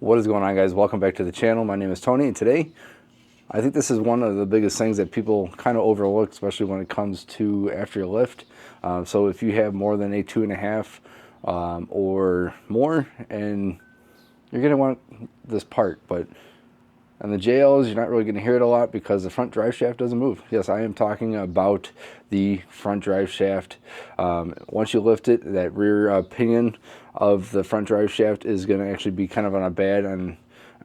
What is going on, guys? Welcome back to the channel. My name is Tony, and today I think this is one of the biggest things that people kind of overlook, especially when it comes to after you lift. So if you have more than a 2.5 or more, and you're going to want this part, but on the JLs, you're not really going to hear it a lot because the front drive shaft doesn't move. Yes, I am talking about the front drive shaft. Once you lift it, that rear pinion of the front drive shaft is going to actually be kind of on a bad on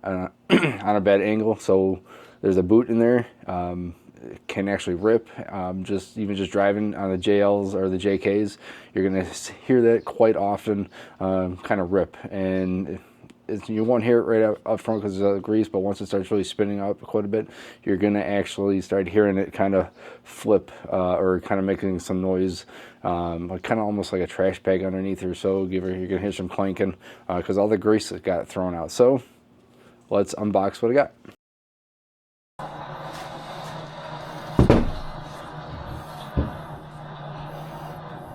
a bad angle. So there's a boot in there. It can actually rip. Even just driving on the JLs or the JKs, you're going to hear that quite often, kind of rip. And you won't hear it right up front because of the grease, but once it starts really spinning up quite a bit, you're going to actually start hearing it kind of flip or kind of making some noise, kind of almost like a trash bag underneath or so. You're going to hear some clanking because all the grease got thrown out. So let's unbox what I got.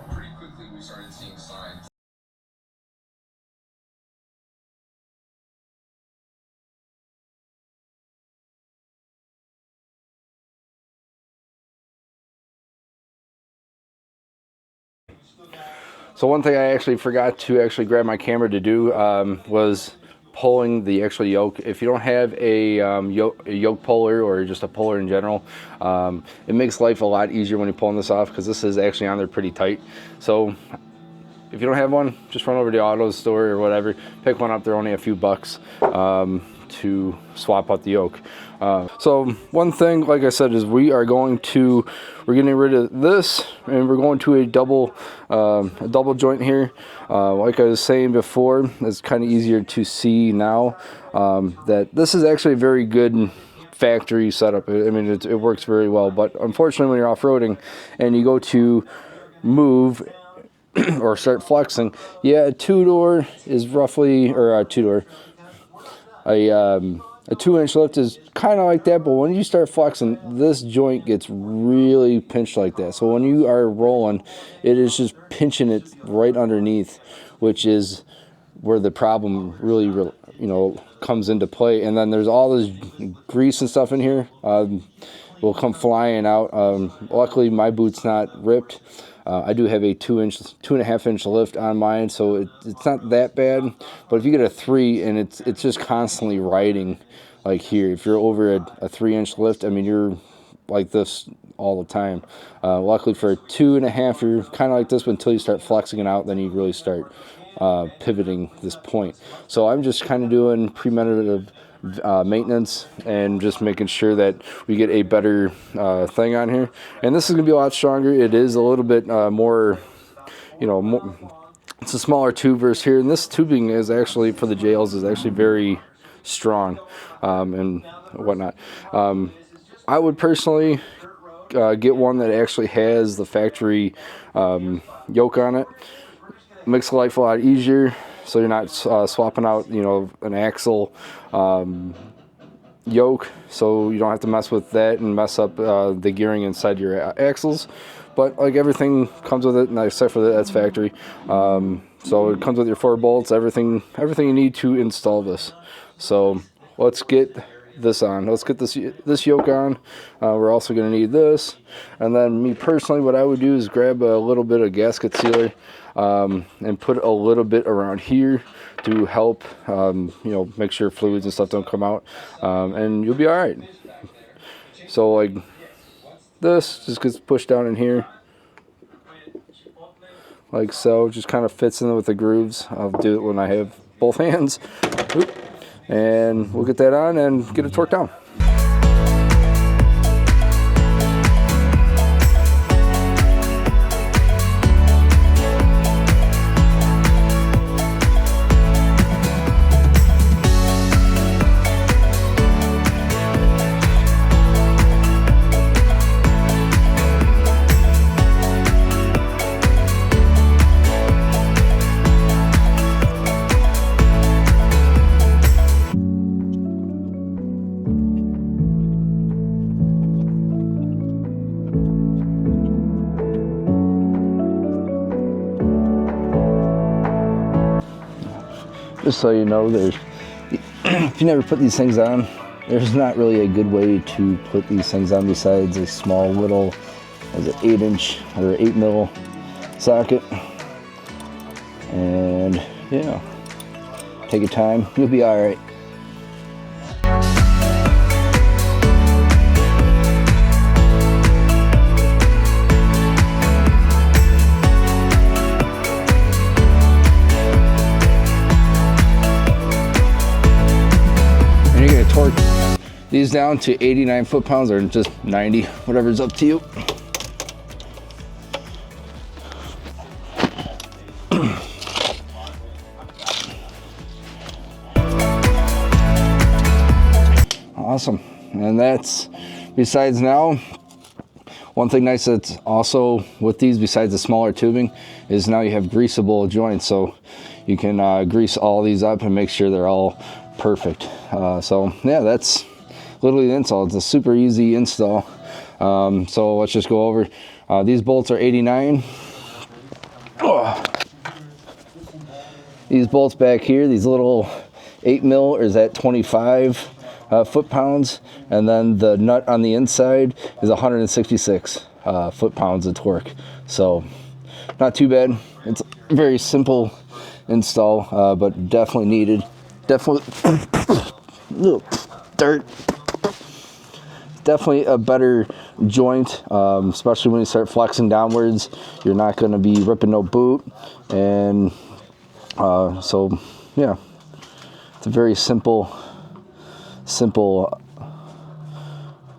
Pretty quickly we started seeing signs. So one thing I actually forgot to grab my camera to do was pulling the actual yoke. If you don't have a yoke puller or just a puller in general, it makes life a lot easier when you're pulling this off because this is actually on there pretty tight. So if you don't have one, just run over to the auto store or whatever, pick one up. They're only a few bucks to swap out the yoke. So one thing, like I said, is we're getting rid of this, and we're going to a double joint here. Like I was saying before, it's kind of easier to see now that this is actually a very good factory setup. I mean, it works very well, but unfortunately when you're off-roading and you go to move or start flexing, yeah, a two-door is roughly, or a two-door, a 2-inch lift is kind of like that, but when you start flexing, this joint gets really pinched like that. So when you are rolling, it is just pinching it right underneath, which is where the problem really comes into play. And then there's all this grease and stuff in here will come flying out. Luckily my boot's not ripped. I do have a 2.5 inch lift on mine, so it's not that bad. But if you get a 3 and it's just constantly riding, like here, if you're over a 3-inch lift, I mean, you're like this all the time. Luckily for a 2.5, you're kind of like this, but until you start flexing it out, then you really start pivoting this point. So I'm just kind of doing preventative maintenance and just making sure that we get a better thing on here. And this is gonna be a lot stronger. It is a little bit more, it's a smaller tube versus here, and this tubing is actually, for the JLs, is actually very strong and whatnot. I would personally get one that actually has the factory yoke on it. Makes life a lot easier, so you're not swapping out, an axle yoke, so you don't have to mess with that and mess up the gearing inside your axles. But like, everything comes with it, and except for that's factory. So it comes with your 4 bolts, everything you need to install this. So let's get this on. Let's get this yoke on. We're also going to need this, and then me personally, what I would do is grab a little bit of gasket sealer and put a little bit around here to help make sure fluids and stuff don't come out, and you'll be all right. So like this just gets pushed down in here like so, just kind of fits in with the grooves. I'll do it when I have both hands. Oop. And we'll get that on and get it torqued down. Just so you know, there's if you never put these things on, there's not really a good way to put these things on besides a small little, was it 8-inch or 8 mil socket. And yeah, take your time, you'll be all right. And you're gonna torque these down to 89 foot-pounds or just 90, whatever's up to you. Awesome. And that's, besides now, one thing nice that's also with these, besides the smaller tubing, is now you have greasable joints, so you can grease all these up and make sure they're all perfect. So yeah, that's literally the install. It's a super easy install. So let's just go over. These bolts are 89. These bolts back here, these little 8 mil is at 25 foot-pounds, and then the nut on the inside is 166 foot-pounds of torque. So not too bad. It's a very simple install, but definitely needed. Definitely dirt. Definitely a better joint, especially when you start flexing downwards. You're not going to be ripping no boot, and so yeah, it's a very simple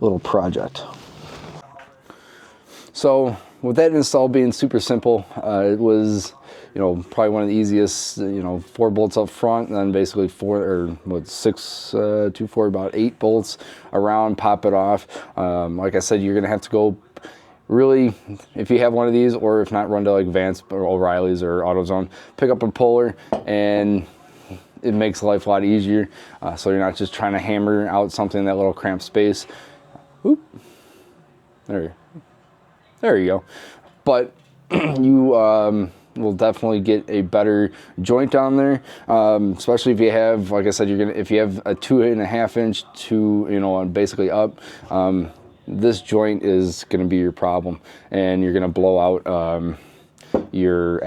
little project. So with that install being super simple, it was, you know, probably one of the easiest. You know, 4 bolts up front, and then basically 4, about 8 bolts around, pop it off. Like I said, you're gonna have to go, really, if you have one of these, or if not, run to like Vance or O'Reilly's or AutoZone, pick up a puller, and it makes life a lot easier. So you're not just trying to hammer out something in that little cramped space. Oop. There you go. But you will definitely get a better joint on there, especially if you have, like I said, if you have a 2.5 inch to, you know, basically up, this joint is going to be your problem, and you're going to blow out your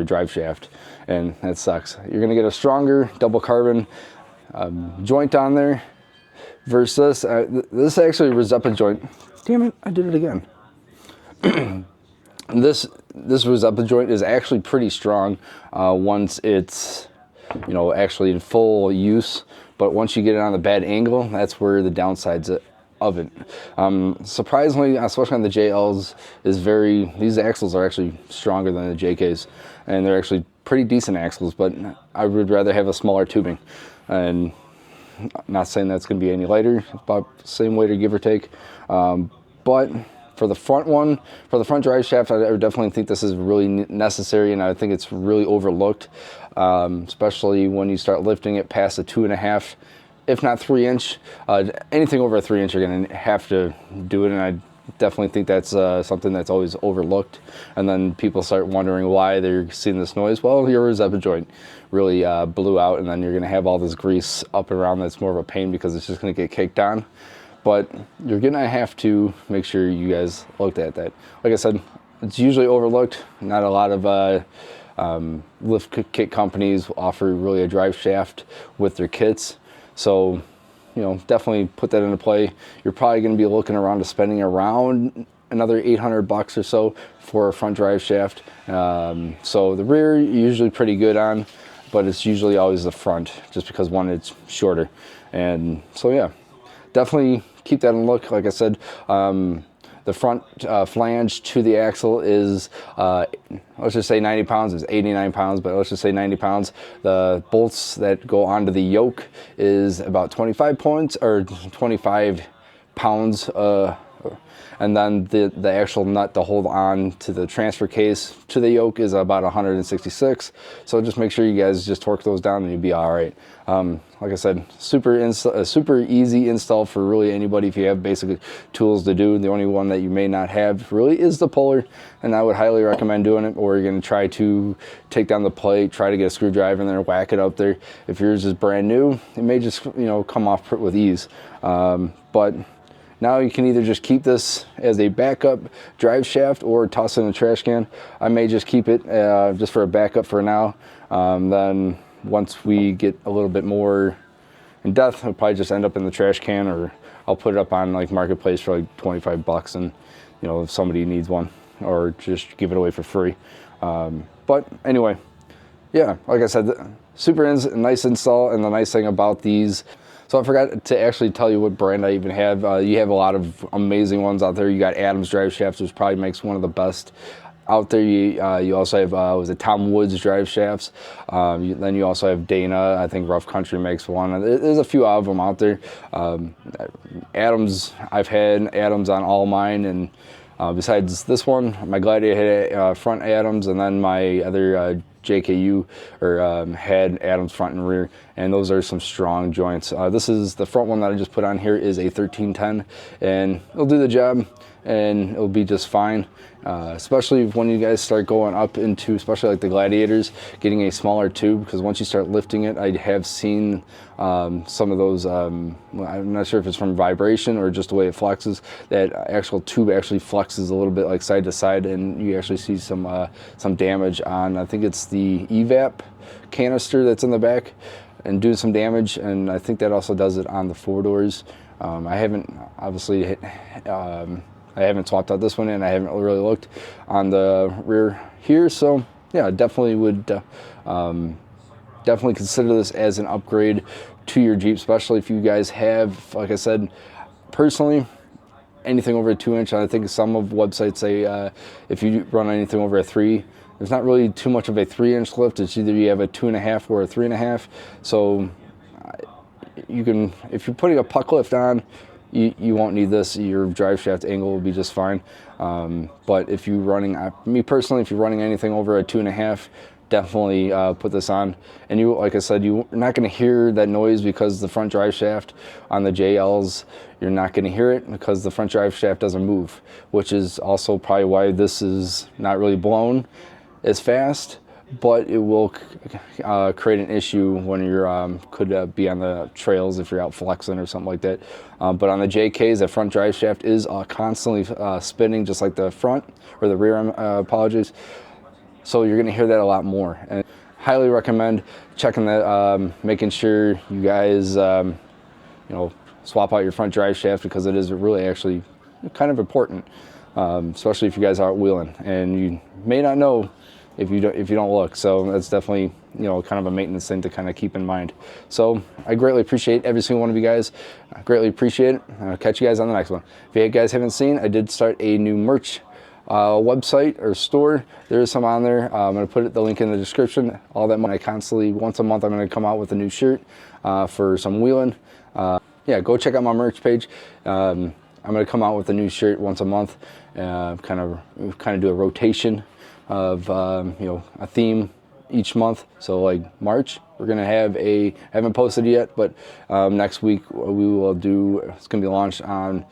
drive shaft, and that sucks. You're going to get a stronger double carbon joint on there versus this actually Rizeppa joint. Damn it, I did it again. This Rizeppa joint is actually pretty strong once it's, you know, actually in full use, but once you get it on the bad angle, that's where the downsides of it. Surprisingly, especially on the JLs, these axles are actually stronger than the JKs, and they're actually pretty decent axles, but I would rather have a smaller tubing. And I'm not saying that's going to be any lighter, about the same weight or give or take, but for the front drive shaft, I definitely think this is really necessary, and I think it's really overlooked, especially when you start lifting it past a 2.5, if not 3 inch. Anything over a 3 inch, you're going to have to do it, and I definitely think that's something that's always overlooked. And then people start wondering why they're seeing this noise. Well, your Rizeppa joint really blew out, and then you're going to have all this grease up and around. That's more of a pain because it's just going to get caked on. But you're going to have to make sure you guys looked at that. Like I said, it's usually overlooked. Not a lot of lift kit companies offer really a drive shaft with their kits. So, you know, definitely put that into play. You're probably going to be looking around to spending around another $800 or so for a front drive shaft. So the rear, you're usually pretty good on, but it's usually always the front, just because one, it's shorter. And so yeah, definitely keep that in look. Like I said, the front flange to the axle is, let's just say 90 pounds. It's 89 pounds, but let's just say 90 pounds. The bolts that go onto the yoke is about 25 pounds, or 25 pounds And then the actual nut to hold on to the transfer case to the yoke is about 166. So just make sure you guys just torque those down and you'll be all right. Like I said, super easy install for really anybody if you have basic tools to do. The only one that you may not have really is the puller, and I would highly recommend doing it. Or you're going to try to take down the plate, try to get a screwdriver in there, whack it up there. If yours is brand new, it may just come off with ease. But now you can either just keep this as a backup drive shaft or toss it in the trash can. I may just keep it just for a backup for now. Then once we get a little bit more in depth, I'll probably just end up in the trash can, or I'll put it up on like Marketplace for like 25 bucks, and if somebody needs one, or just give it away for free. But anyway, yeah, like I said, super nice install. And the nice thing about these, so I forgot to actually tell you what brand I even have. You have a lot of amazing ones out there. You got Adams drive shafts, which probably makes one of the best out there. You also have was it Tom Woods drive shafts. Then you also have Dana. I think Rough Country makes one. There's a few of them out there. Adams, I've had Adams on all mine, and besides this one, my Gladiator had front Adams, and then my other JKU had Adams front and rear, and those are some strong joints. This is the front one that I just put on here is a 1310, and it'll do the job, and it'll be just fine. Especially when you guys start going up into, especially like the Gladiators, getting a smaller tube, because once you start lifting it, I have seen some of those, I'm not sure if it's from vibration or just the way it flexes, that actual tube actually flexes a little bit like side to side, and you actually see some damage on, I think it's the evap canister that's in the back, and doing some damage. And I think that also does it on the four doors. I haven't obviously I haven't swapped out this one, and I haven't really looked on the rear here. So yeah, definitely would definitely consider this as an upgrade to your Jeep, especially if you guys have, like I said, personally, anything over a 2-inch. I think some of websites say if you run anything over a 3, there's not really too much of a 3-inch lift. It's either you have a 2.5 or a 3.5. So you can, if you're putting a puck lift on, you won't need this. Your drive shaft angle will be just fine. But if you're running, me personally, if you're running anything over a 2.5, definitely put this on. And you, like I said, you're not going to hear that noise because the front drive shaft on the JLs, you're not going to hear it because the front drive shaft doesn't move, which is also probably why this is not really blown as fast. But it will create an issue when you're could be on the trails if you're out flexing or something like that. But on the JKs, the front drive shaft is constantly spinning, just like the front or the rear. Apologies. So you're going to hear that a lot more. And highly recommend checking that, making sure you guys swap out your front drive shaft, because it is really actually kind of important, especially if you guys aren't wheeling, and you may not know if you don't look. So that's definitely kind of a maintenance thing to kind of keep in mind. So I greatly appreciate every single one of you guys. I greatly appreciate it. I'll catch you guys on the next one. If you guys haven't seen, I did start a new merch website or store. There is some on there. I'm going to put the link in the description. All that money, I constantly, once a month, I'm going to come out with a new shirt for some wheeling. Yeah, go check out my merch page. I'm going to come out with a new shirt once a month. Kind of do a rotation of a theme each month. So like March, we're gonna have I haven't posted it yet, but next week we will do, it's gonna be launched on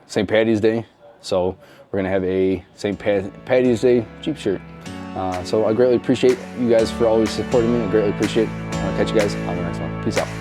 St. Patty's Day. So we're gonna have a St. Patty's Day Jeep shirt. So I greatly appreciate you guys for always supporting me. I greatly appreciate it. I'll catch you guys on the next one. Peace out.